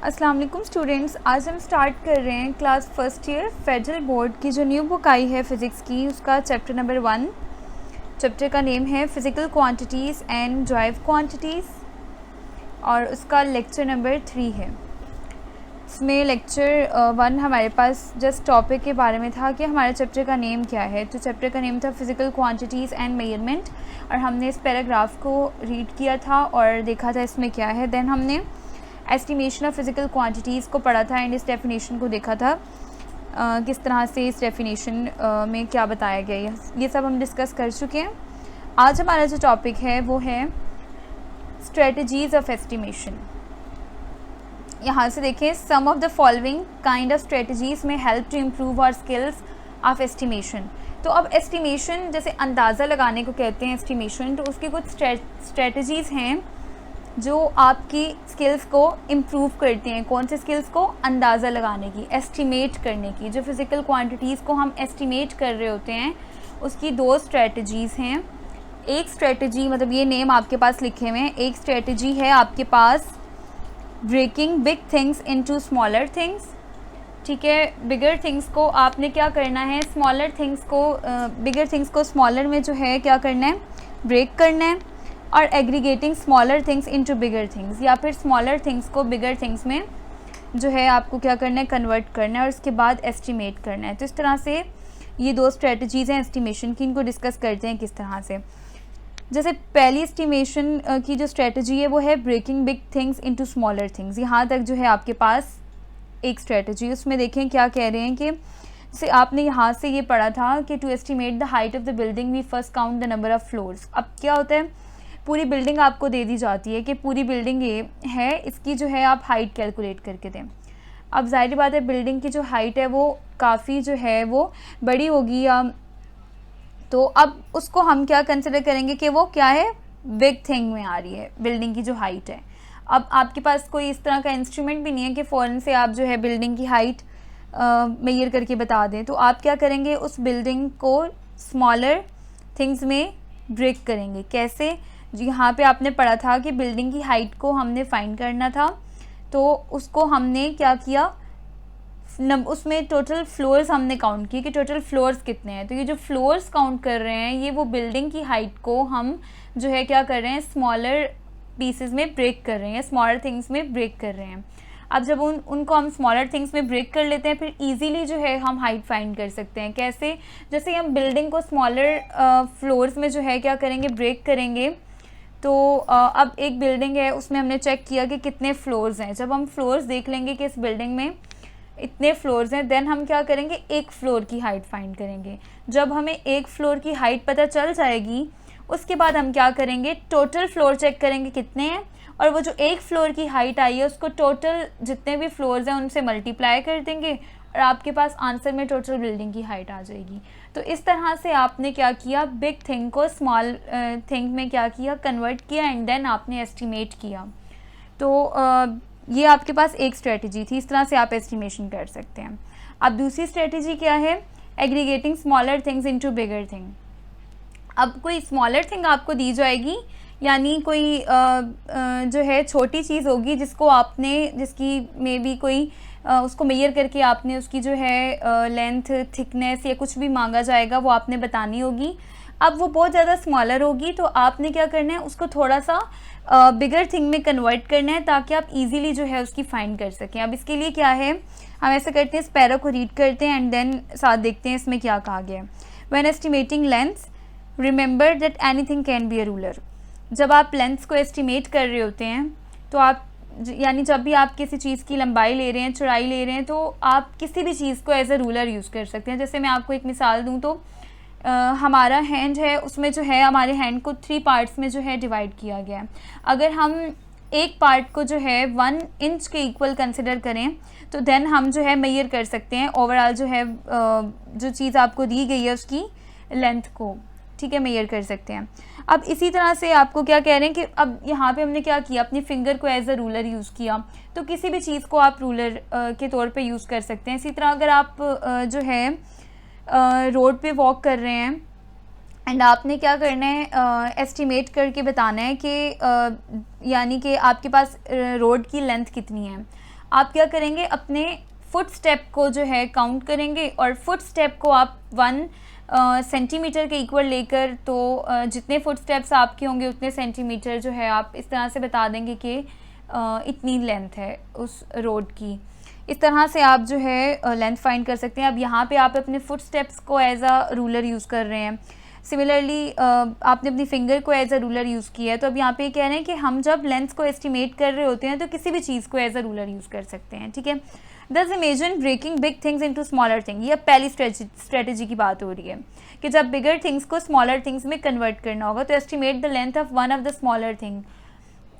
अस्सलाम वालेकुम स्टूडेंट्स, आज हम स्टार्ट कर रहे हैं class first year federal board की जो न्यू बुक आई है फ़िज़िक्स की, उसका चैप्टर नंबर 1। चैप्टर का नेम है physical quantities and drive quantities और उसका लेक्चर नंबर 3 है। इसमें लेक्चर 1 हमारे पास जस्ट टॉपिक के बारे में था कि हमारे चैप्टर का नेम क्या है। तो चैप्टर का नेम था फ़िज़िकल क्वांटिटीज़ एंड मेजरमेंट और हमने इस पैराग्राफ को रीड किया था और देखा था इसमें क्या है। देन हमने एस्टिमेशन ऑफ फिज़िकल क्वांटिटीज़ को पढ़ा था एंड इस डेफिनेशन को देखा था किस तरह से इस डेफिनेशन में क्या बताया गया है, ये सब हम डिस्कस कर चुके हैं। आज हमारा जो टॉपिक है वो है स्ट्रेटजीज़ ऑफ एस्टिमेशन। यहाँ से देखें, some of the following kind of strategies may help to improve our skills of estimation. तो अब एस्टिमेशन जैसे अंदाज़ा लगाने को कहते हैं एस्टिमेशन, तो उसकी कुछ स्ट्रेटजीज़ हैं जो आपकी स्किल्स को इम्प्रूव करते हैं। कौन से स्किल्स को? अंदाज़ा लगाने की, एस्टिमेट करने की। जो फिज़िकल क्वांटिटीज़ को हम एस्टिमेट कर रहे होते हैं उसकी दो स्ट्रेटजीज़ हैं। एक स्ट्रेटजी, मतलब ये नेम आपके पास लिखे हुए हैं, एक स्ट्रेटजी है आपके पास breaking big things into smaller things. ठीक है, बिगर थिंग्स को आपने क्या करना है, स्मॉलर थिंग्स को बिगर थिंग्स को स्मॉलर में जो है क्या करना है, ब्रेक करना है। और aggregating smaller things into bigger things, या फिर स्मॉलर थिंग्स को बिगर थिंग्स में जो है आपको क्या करना है, कन्वर्ट करना है और उसके बाद एस्टिमेट करना है। तो इस तरह से ये दो स्ट्रेटजीज़ हैं एस्टिमेशन की, इनको डिस्कस करते हैं किस तरह से। जैसे पहली एस्टिमेशन की जो स्ट्रेटजी है वो है breaking big things into smaller things. यहाँ तक जो है आपके पास एक स्ट्रेटजी, उसमें देखें क्या कह रहे हैं कि जैसे आपने यहाँ से ये पढ़ा था कि to estimate the height of the building we first count the number of floors. अब क्या होता है, पूरी बिल्डिंग आपको दे दी जाती है कि पूरी बिल्डिंग ये है, इसकी जो है आप हाइट कैलकुलेट करके दें। अब ज़ाहिर बात है बिल्डिंग की जो हाइट है वो काफ़ी जो है वो बड़ी होगी, या तो अब उसको हम क्या कंसिडर करेंगे कि वो क्या है, बिग थिंग में आ रही है बिल्डिंग की जो हाइट है। अब आपके पास कोई इस तरह का इंस्ट्रूमेंट भी नहीं है कि फ़ौरन से आप जो है बिल्डिंग की हाइट मेजर करके बता दें। तो आप क्या करेंगे, उस बिल्डिंग को स्मॉलर थिंग्स में ब्रेक करेंगे। कैसे? जी, यहाँ पे आपने पढ़ा था कि बिल्डिंग की हाइट को हमने फाइंड करना था, तो उसको हमने क्या किया, उसमें टोटल फ्लोर्स हमने काउंट किए कि टोटल फ्लोर्स कितने हैं। तो ये जो फ्लोर्स काउंट कर रहे हैं ये वो बिल्डिंग की हाइट को हम जो है क्या कर रहे हैं, स्मॉलर पीसेस में ब्रेक कर रहे हैं, स्मॉलर थिंग्स में ब्रेक कर रहे हैं। अब जब उनको हम स्मॉलर थिंग्स में ब्रेक कर लेते हैं फिर इजीली जो है हम हाइट फाइंड कर सकते हैं। कैसे? जैसे हम बिल्डिंग को स्मॉलर फ्लोर्स में जो है क्या करेंगे, ब्रेक करेंगे। तो अब एक बिल्डिंग है, उसमें हमने चेक किया कि कितने फ्लोर्स हैं। जब हम फ्लोर्स देख लेंगे कि इस बिल्डिंग में इतने फ्लोर्स हैं, देन हम क्या करेंगे, एक फ्लोर की हाइट फाइंड करेंगे। जब हमें एक फ्लोर की हाइट पता चल जाएगी उसके बाद हम क्या करेंगे, टोटल फ्लोर चेक करेंगे कितने हैं, और वो जो एक फ्लोर की हाइट आई है उसको टोटल जितने भी फ्लोर्स हैं उनसे मल्टीप्लाई कर देंगे और आपके पास आंसर में टोटल बिल्डिंग की हाइट आ जाएगी। तो इस तरह से आपने क्या किया, बिग थिंग को स्मॉल थिंग में क्या किया, कन्वर्ट किया एंड देन आपने एस्टिमेट किया। तो ये आपके पास एक स्ट्रेटजी थी, इस तरह से आप एस्टिमेशन कर सकते हैं। अब दूसरी स्ट्रेटजी क्या है, aggregating smaller things into bigger thing. अब कोई स्मॉलर थिंग आपको दी जाएगी, यानी कोई जो है छोटी चीज़ होगी जिसको आपने, जिसकी मे बी कोई उसको मेजर करके आपने उसकी जो है लेंथ, थिकनेस या कुछ भी मांगा जाएगा वो आपने बतानी होगी। अब वो बहुत ज़्यादा स्मॉलर होगी तो आपने क्या करना है, उसको थोड़ा सा बिगर थिंग में कन्वर्ट करना है ताकि आप इजीली जो है उसकी फाइंड कर सकें। अब इसके लिए क्या है, हम ऐसा करते हैं, इस पैरा को रीड करते हैं एंड देन साथ देखते हैं इसमें क्या कहा गया है। When estimating lengths remember that anything can be a ruler. जब आप लेंथ्स को एस्टिमेट कर रहे होते हैं तो आप, यानी जब भी आप किसी चीज़ की लंबाई ले रहे हैं, चौड़ाई ले रहे हैं, तो आप किसी भी चीज़ को एज अ रूलर यूज़ कर सकते हैं। जैसे मैं आपको एक मिसाल दूं तो हमारा हैंड है, उसमें जो है हमारे हैंड को 3 पार्ट्स में जो है डिवाइड किया गया है। अगर हम एक पार्ट को जो है 1 इंच के इक्वल कंसिडर करें तो देन हम जो है मेजर कर सकते हैं ओवरऑल जो है जो चीज़ आपको दी गई है उसकी लेंथ को, ठीक है, मेजर कर सकते हैं। अब इसी तरह से आपको क्या कह रहे हैं कि अब यहाँ पे हमने क्या किया, अपनी फिंगर को एज अ रूलर यूज़ किया, तो किसी भी चीज़ को आप रूलर के तौर पे यूज़ कर सकते हैं। इसी तरह अगर आप जो है रोड पे वॉक कर रहे हैं एंड आपने क्या करना है, एस्टिमेट करके बताना है कि यानी कि आपके पास रोड की लेंथ कितनी है। आप क्या करेंगे, अपने फुट स्टेप को जो है काउंट करेंगे और फुट स्टेप को आप 1 सेंटीमीटर के इक्वल लेकर, तो जितने फुट स्टेप्स आपके होंगे उतने सेंटीमीटर जो है आप इस तरह से बता देंगे कि इतनी लेंथ है उस रोड की। इस तरह से आप जो है लेंथ फाइंड कर सकते हैं। अब यहाँ पे आप अपने फुट स्टेप्स को एज अ रूलर यूज़ कर रहे हैं। सिमिलरली आपने अपनी फिंगर को एज अ रूलर यूज़ किया है, तो अब यहाँ पे कह रहे हैं कि हम जब लेंथ को एस्टिमेट कर रहे होते हैं तो किसी भी चीज़ को एज अ रूलर यूज़ कर सकते हैं, ठीक है। Thus imagine breaking big things into smaller thing. ये पहली स्ट्रेटजी की बात हो रही है कि जब बिगर थिंग्स को स्मॉलर थिंग्स में कन्वर्ट करना होगा तो estimate the length of one of the smaller thing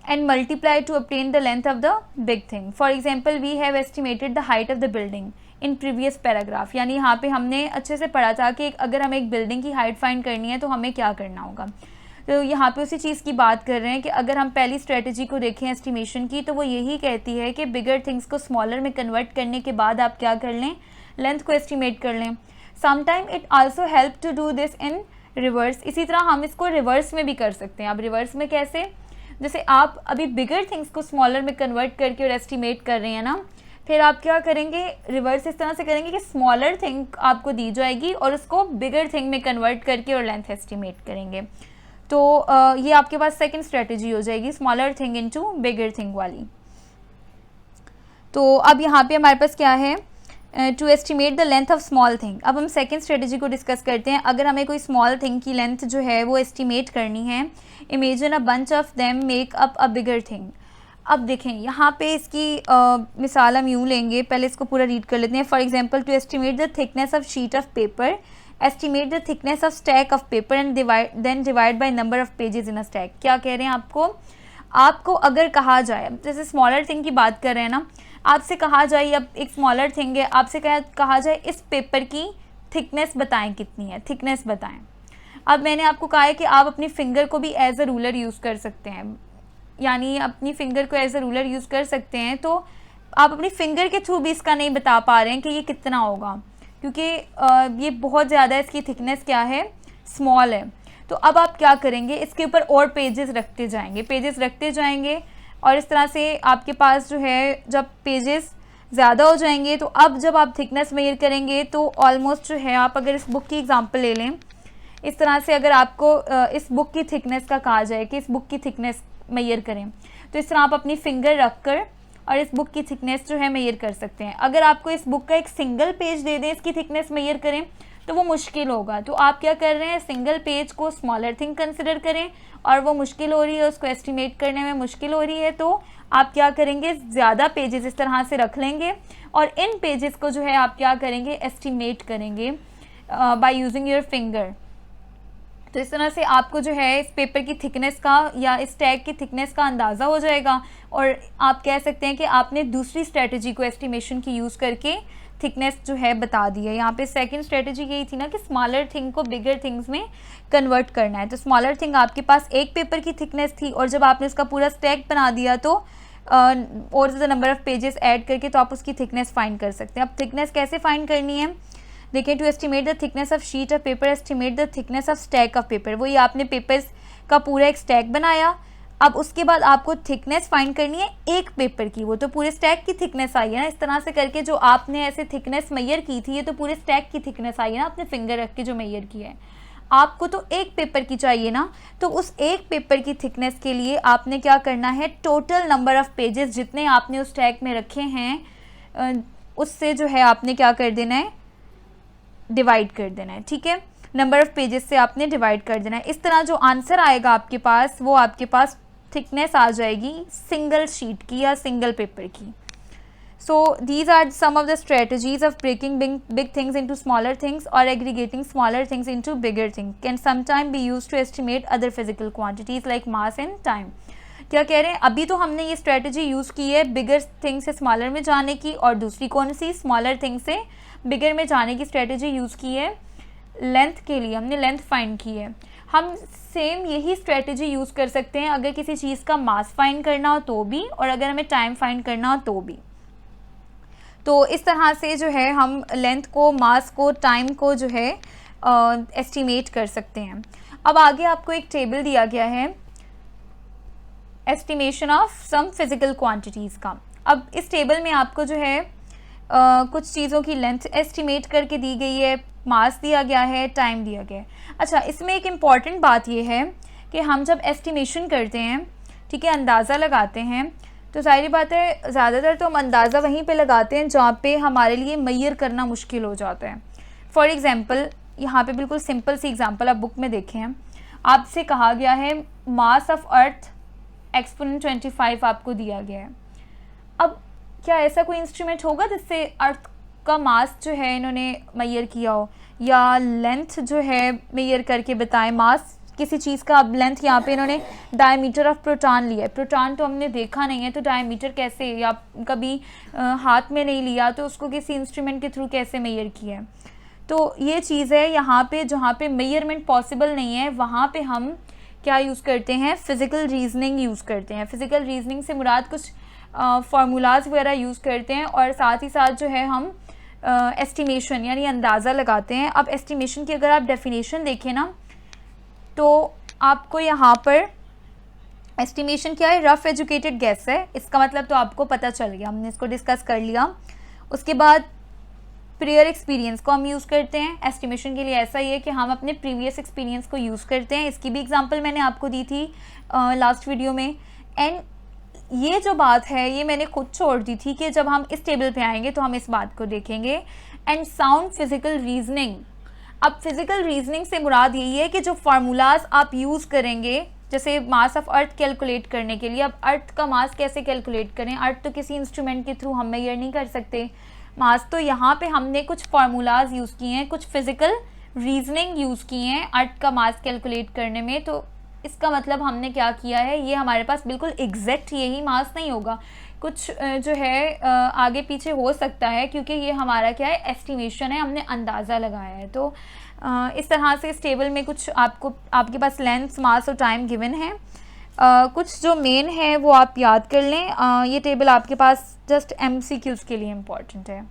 and multiply to obtain the length of the big thing. For example, we have estimated the height of the building in previous paragraph. यानी यहाँ पे हमने अच्छे से पढ़ा था कि अगर हमें एक बिल्डिंग की हाइट फाइंड करनी है तो हमें क्या करना होगा। तो यहाँ पे उसी चीज़ की बात कर रहे हैं कि अगर हम पहली स्ट्रेटजी को देखें एस्टिमेशन की, तो वो यही कहती है कि बिगर थिंग्स को स्मॉलर में कन्वर्ट करने के बाद आप क्या कर लें, लेंथ को एस्टिमेट कर लें। Sometime it also help to do this in reverse. इसी तरह हम इसको रिवर्स में भी कर सकते हैं। अब रिवर्स में कैसे, जैसे आप अभी बिगर थिंग्स को स्मॉलर में कन्वर्ट करके और एस्टिमेट कर रहे हैं ना, फिर आप क्या करेंगे, रिवर्स इस तरह से करेंगे कि स्मॉलर थिंग आपको दी जाएगी और उसको बिगर थिंग में कन्वर्ट करके और लेंथ एस्टिमेट करेंगे। तो ये आपके पास सेकंड स्ट्रेटजी हो जाएगी, smaller thing into bigger thing वाली। तो अब यहाँ पे हमारे पास क्या है, to estimate the length of small thing. अब हम सेकंड स्ट्रेटजी को डिस्कस करते हैं। अगर हमें कोई स्मॉल थिंग की लेंथ जो है वो एस्टिमेट करनी है, imagine a bunch of them make up a bigger thing. अब देखें यहाँ पे इसकी मिसाल हम यूँ लेंगे, पहले इसको पूरा रीड कर लेते हैं। For example, to estimate the thickness of sheet of paper, estimate the thickness of stack of paper and divide by number of pages in a stack. क्या कह रहे हैं आपको अगर कहा जाए, जैसे स्मॉलर थिंग की बात कर रहे हैं ना, आपसे कहा जाए, अब एक स्मॉलर थिंग है, आपसे कहा जाए इस पेपर की थिकनेस बताएं कितनी है, थिकनेस बताएं। अब मैंने आपको कहा है कि आप अपनी फिंगर को भी एज अ रूलर यूज़ कर सकते हैं, यानी अपनी फिंगर को एज अ रूलर यूज़ कर सकते हैं। तो आप अपनी फिंगर के थ्रू भी इसका नहीं बता पा रहे हैं कि ये कितना होगा, क्योंकि ये बहुत ज़्यादा इसकी थिकनेस क्या है, स्मॉल है। तो अब आप क्या करेंगे, इसके ऊपर और पेजेस रखते जाएंगे और इस तरह से आपके पास जो है जब पेजेस ज़्यादा हो जाएंगे, तो अब जब आप थिकनेस मेजर करेंगे तो ऑलमोस्ट जो है, आप अगर इस बुक की एग्जांपल ले लें, इस तरह से अगर आपको इस बुक की थिकनेस का कहा जाए कि इस बुक की थिकनेस मेजर करें, तो इस तरह आप अपनी फिंगर रखकर और इस बुक की थिकनेस जो है मेजर कर सकते हैं। अगर आपको इस बुक का एक सिंगल पेज दे दें इसकी थिकनेस मेजर करें तो वो मुश्किल होगा। तो आप क्या कर रहे हैं, सिंगल पेज को स्मॉलर थिंग कंसिडर करें और वो मुश्किल हो रही है, उसको एस्टिमेट करने में मुश्किल हो रही है, तो आप क्या करेंगे, ज़्यादा पेजेस इस तरह से रख लेंगे और इन पेजेस को जो है आप क्या करेंगे, एस्टिमेट करेंगे बाय यूजिंग योर फिंगर। तो इस तरह से आपको जो है इस पेपर की थिकनेस का या इस टैग की थिकनेस का अंदाज़ा हो जाएगा और आप कह सकते हैं कि आपने दूसरी स्ट्रेटजी को एस्टिमेशन की यूज़ करके थिकनेस जो है बता दी है। यहाँ पे सेकंड स्ट्रेटजी यही थी ना कि स्मॉलर थिंग को बिगर थिंग्स में कन्वर्ट करना है। तो स्मॉलर थिंग आपके पास एक पेपर की थिकनेस थी और जब आपने उसका पूरा स्टैक बना दिया तो और the number of pages add करके तो आप उसकी थिकनेस फाइंड कर सकते हैं। अब थिकनेस कैसे फाइंड करनी है, देखिए, to estimate the thickness of sheet of paper, estimate the thickness of stack of paper. वही आपने पेपर्स का पूरा एक स्टैक बनाया, अब उसके बाद आपको थिकनेस फाइंड करनी है एक पेपर की, वो तो पूरे स्टैक की थिकनेस आई है ना। इस तरह से करके जो आपने ऐसे थिकनेस मेजर की थी, ये तो पूरे स्टैक की थिकनेस आई है ना, आपने फिंगर रख के जो मेजर की है। आपको तो एक पेपर की चाहिए ना, तो उस एक पेपर की थिकनेस के लिए आपने क्या करना है, टोटल नंबर ऑफ पेजेस जितने आपने उस स्टैक में रखे हैं उससे जो है आपने क्या कर देना है, डिवाइड कर देना है। ठीक है, नंबर ऑफ पेजेस से आपने डिवाइड कर देना है। इस तरह जो आंसर आएगा आपके पास, वो आपके पास थिकनेस आ जाएगी सिंगल शीट की या सिंगल पेपर की। So these are some of the strategies of breaking big things into smaller things और aggregating smaller things into bigger things can sometime be used to estimate other physical quantities like mass and time. क्या कह रहे हैं, अभी तो हमने ये strategy use की है बिगर थिंग से स्मॉलर में जाने की, और दूसरी कौन सी, स्मॉलर थिंग से बिगर में जाने की स्ट्रेटजी यूज़ की है लेंथ के लिए, हमने लेंथ फाइंड की है। हम सेम यही स्ट्रेटजी यूज़ कर सकते हैं अगर किसी चीज़ का मास फाइंड करना हो तो भी, और अगर हमें टाइम फाइंड करना हो तो भी। तो इस तरह से जो है हम लेंथ को, मास को, टाइम को जो है एस्टिमेट कर सकते हैं। अब आगे आपको एक टेबल दिया गया है estimation of some physical quantities का। अब इस टेबल में आपको जो है कुछ चीज़ों की लेंथ एस्टिमेट करके दी गई है, मास दिया गया है, टाइम दिया गया है। अच्छा, इसमें एक इम्पॉर्टेंट बात ये है कि हम जब एस्टिमेशन करते हैं, ठीक है, अंदाज़ा लगाते हैं, तो जाहिर बात है ज़्यादातर तो हम अंदाज़ा वहीं पे लगाते हैं जहाँ पे हमारे लिए मेजर करना मुश्किल हो जाता है। फॉर एग्ज़ाम्पल, यहाँ पे बिल्कुल सिंपल सी एग्ज़ाम्पल आप बुक में देखें हैं, आपसे कहा गया है मास ऑफ अर्थ एक्सपोनेंट 25 आपको दिया गया है। अब क्या ऐसा कोई इंस्ट्रूमेंट होगा जिससे अर्थ का मास जो है इन्होंने मेजर किया हो, या लेंथ जो है मेजर करके बताएं मास किसी चीज़ का। अब लेंथ यहाँ पे इन्होंने डायमीटर ऑफ प्रोटॉन लिया है, प्रोटॉन तो हमने देखा नहीं है, तो डायमीटर कैसे, या कभी हाथ में नहीं लिया तो उसको किसी इंस्ट्रूमेंट के थ्रू कैसे मेजर किया है। तो ये चीज़ है यहाँ पे, जहाँ पे मेजरमेंट पॉसिबल नहीं है वहाँ पे हम क्या यूज़ करते हैं, फ़िज़िकल रीजनिंग यूज़ करते हैं। फ़िज़िकल रीजनिंग से मुराद कुछ फार्मूलाज वगैरह यूज़ करते हैं, और साथ ही साथ जो है हम एस्टिमेशन यानी अंदाज़ा लगाते हैं। अब एस्टिमेशन की अगर आप डेफिनेशन देखें ना, तो आपको यहाँ पर एस्टिमेशन क्या है, रफ़ एजुकेटेड गेस है, इसका मतलब तो आपको पता चल गया, हमने इसको डिस्कस कर लिया। उसके बाद प्रियर एक्सपीरियंस को हम यूज़ करते हैं एस्टिमेशन के लिए। ऐसा ही है कि हम अपने प्रीवियस एक्सपीरियंस को यूज़ करते हैं, इसकी भी एग्जांपल मैंने आपको दी थी लास्ट वीडियो में। एंड ये जो बात है ये मैंने खुद छोड़ दी थी कि जब हम इस टेबल पे आएंगे तो हम इस बात को देखेंगे। एंड साउंड फिज़िकल रीजनिंग, अब फिज़िकल रीजनिंग से मुराद यही है कि जो फार्मूलाज आप यूज़ करेंगे, जैसे मास ऑफ अर्थ कैलकुलेट करने के लिए, अब अर्थ का मास कैसे कैलकुलेट करें, अर्थ तो किसी इंस्ट्रूमेंट के थ्रू हम मेजर नहीं कर सकते मास, तो यहाँ पे हमने कुछ फार्मूलाज यूज़ किए हैं, कुछ फिज़िकल रीजनिंग यूज़ किए हैं अर्थ का मास कैलकुलेट करने में। तो इसका मतलब हमने क्या किया है, ये हमारे पास बिल्कुल एग्जैक्ट यही मास नहीं होगा, कुछ जो है आगे पीछे हो सकता है, क्योंकि ये हमारा क्या है, एस्टिमेशन है, हमने अंदाज़ा लगाया है। तो इस तरह से इस टेबल में कुछ आपके पास लेंथ, मास और टाइम गिवन है। कुछ जो मेन है वो आप याद कर लें। ये टेबल आपके पास जस्ट MCQs के लिए इम्पॉर्टेंट है।